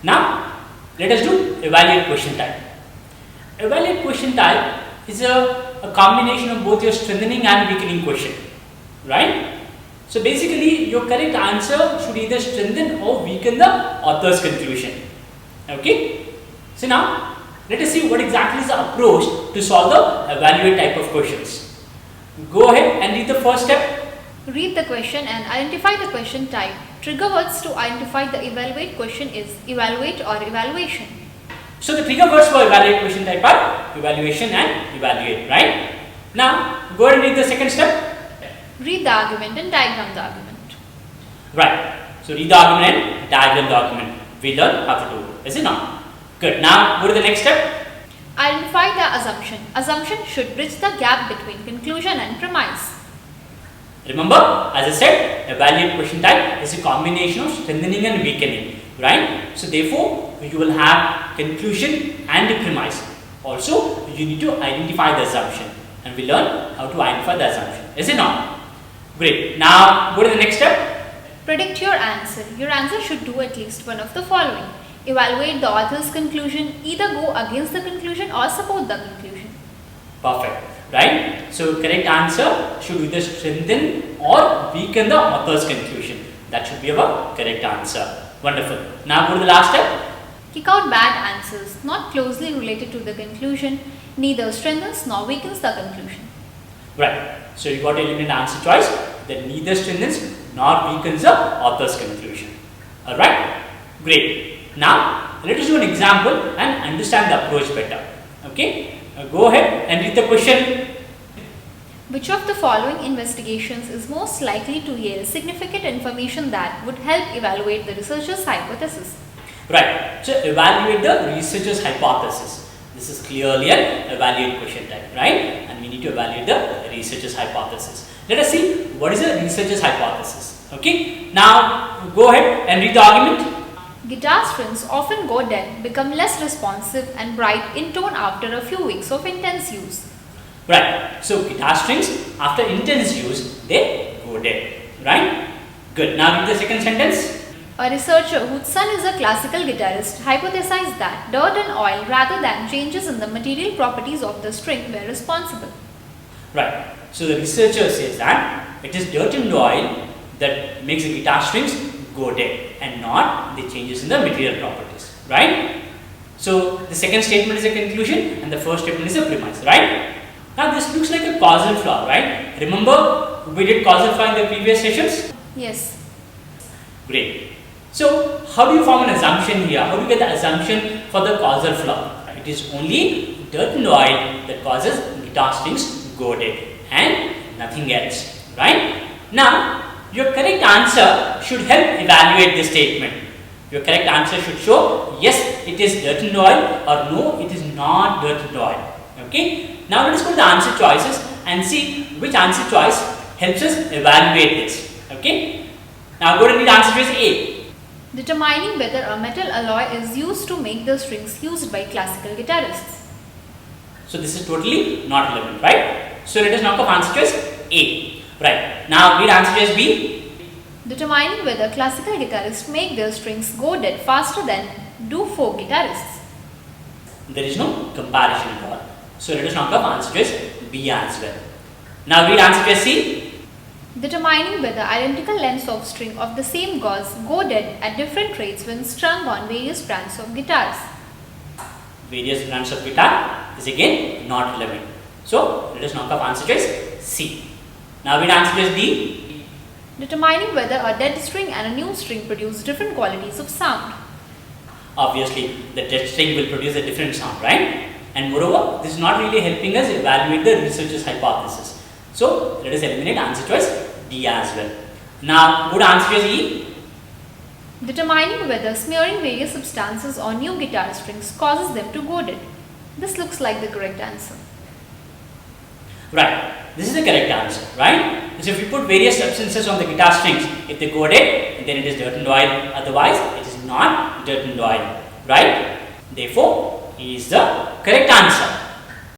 Now, let us do evaluate question type. Evaluate question type is a combination of both your strengthening and weakening question, right? So basically, your correct answer should either strengthen or weaken the author's conclusion. Okay? So now, let us see what exactly is the approach to solve the evaluate type of questions. Go ahead and read the first step. Read the question and identify the question type. Trigger words to identify the evaluate question is evaluate or evaluation. So the trigger words for evaluate question type are evaluation and evaluate, right? Now, go ahead and read the second step. Read the argument and diagram the argument. Right. So read the argument and diagram the argument. We learn how to do it, is it not? Good. Now, go to the next step. Identify the assumption. Assumption should bridge the gap between conclusion and premise. Remember, as I said, evaluate question type is a combination of strengthening and weakening, right? So therefore, you will have conclusion and the premise. Also, you need to identify the assumption, and we learn how to identify the assumption. Is it not? Great. Now, go to the next step. Predict your answer. Your answer should do at least one of the following. Evaluate the author's conclusion, either go against the conclusion or support the conclusion. Perfect. Right? So, correct answer should either strengthen or weaken the author's conclusion. That should be our correct answer. Wonderful. Now, go to the last step. Kick out bad answers, not closely related to the conclusion, neither strengthens nor weakens the conclusion. Right. So, you got to eliminate answer choice that neither strengthens nor weakens the author's conclusion. Alright? Great. Now, let us do an example and understand the approach better. Okay? Go ahead and read the question. Which of the following investigations is most likely to yield significant information that would help evaluate the researcher's hypothesis? Right. So, evaluate the researcher's hypothesis. This is clearly an evaluate question type, right? And we need to evaluate the researcher's hypothesis. Let us see what is the researcher's hypothesis. Okay. Now, go ahead and read the argument. Guitar strings often go dead, become less responsive and bright in tone after a few weeks of intense use. Right. So, guitar strings after intense use, they go dead. Right? Good. Now, read the second sentence. A researcher whose son is a classical guitarist hypothesized that dirt and oil rather than changes in the material properties of the string were responsible. Right. So, the researcher says that it is dirt and oil that makes the guitar strings go dead and not the changes in the material properties, right? So, the second statement is a conclusion and the first statement is a premise, right? Now, this looks like a causal flaw, right? Remember, we did causal flaw in the previous sessions? Yes. Great. So, how do you form an assumption here? How do you get the assumption for the causal flaw? It is only dirt and oil that causes guitar strings go dead and nothing else, right? Now, your correct answer should help evaluate this statement. Your correct answer should show yes, it is dirt and oil, or no, it is not dirt and oil. Okay. Now let us go to the answer choices and see which answer choice helps us evaluate this. Okay. Now go to the answer choice A. Determining whether a metal alloy is used to make the strings used by classical guitarists. So this is totally not relevant, right? So let us knock off answer choice A. Right. Now read answer choice B. Determining whether classical guitarists make their strings go dead faster than do folk guitarists. There is no comparison at all. So let us knock off answer choice B as well. Now read answer choice C. Determining whether identical lengths of string of the same gauze go dead at different rates when strung on various brands of guitars. Various brands of guitar is again not relevant. So let us knock off answer choice C. Now read answer choice D. Determining whether a dead string and a new string produce different qualities of sound. Obviously, the dead string will produce a different sound, right? And moreover, this is not really helping us evaluate the researcher's hypothesis. So let us eliminate answer choice D as well. Now go to answer choice E. Determining whether smearing various substances on new guitar strings causes them to go dead. This looks like the correct answer. Right. This is the correct answer, right? So if you put various substances on the guitar strings, if they go dead, then it is dirt and oil. Otherwise, it is not dirt and oil, right? Therefore, E is the correct answer.